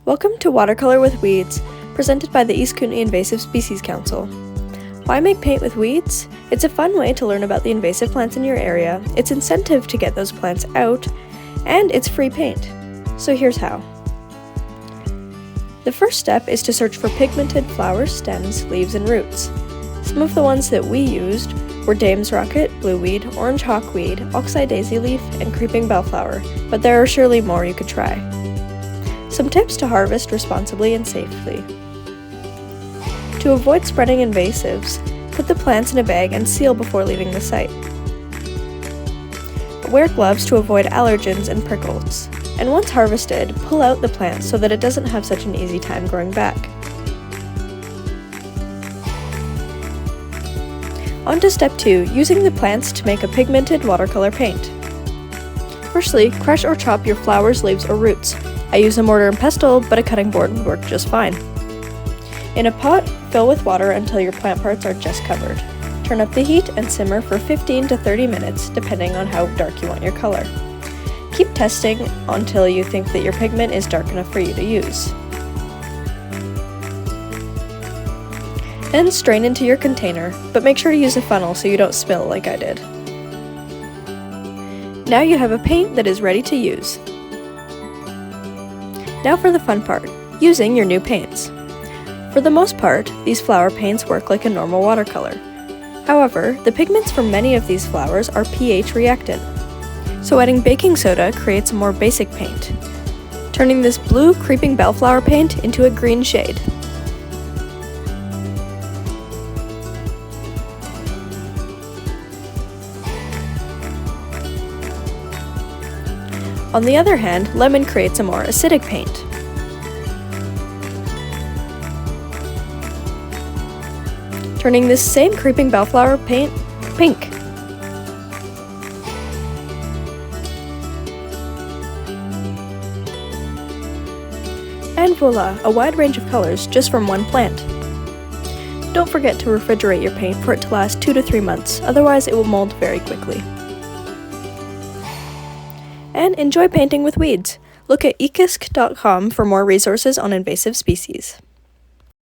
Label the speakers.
Speaker 1: Welcome to Watercolour with Weeds, presented by the East Kootenays Invasive Species Council. Why make paint with weeds? It's a fun way to learn about the invasive plants in your area, it's incentive to get those plants out, and it's free paint. So here's how. The first step is to search for pigmented flowers, stems, leaves, and roots. Some of the ones that we used were Dame's Rocket, Blueweed, Orange Hawkweed, Oxeye Daisy Leaf, and Creeping Bellflower, but there are surely more you could try. Some tips to harvest responsibly and safely. To avoid spreading invasives, put the plants in a bag and seal before leaving the site. Wear gloves to avoid allergens and prickles. And once harvested, pull out the plant so that it doesn't have such an easy time growing back. On to step 2, using the plants to make a pigmented watercolor paint. Firstly, crush or chop your flowers, leaves, or roots. I use a mortar and pestle, but a cutting board would work just fine. In a pot, fill with water until your plant parts are just covered. Turn up the heat and simmer for 15 to 30 minutes, depending on how dark you want your color. Keep testing until you think that your pigment is dark enough for you to use. Then strain into your container, but make sure to use a funnel so you don't spill like I did. Now you have a paint that is ready to use. Now for the fun part, using your new paints. For the most part, these flower paints work like a normal watercolor. However, the pigments for many of these flowers are pH reactant, so adding baking soda creates a more basic paint, turning this blue Creeping Bellflower paint into a green shade. On the other hand, lemon creates a more acidic paint. Turning this same Creeping Bellflower paint pink. And voila, a wide range of colors just from one plant. Don't forget to refrigerate your paint for it to last 2 to 3 months, otherwise it will mold very quickly. And enjoy painting with weeds. Look at EKISC.com for more resources on invasive species.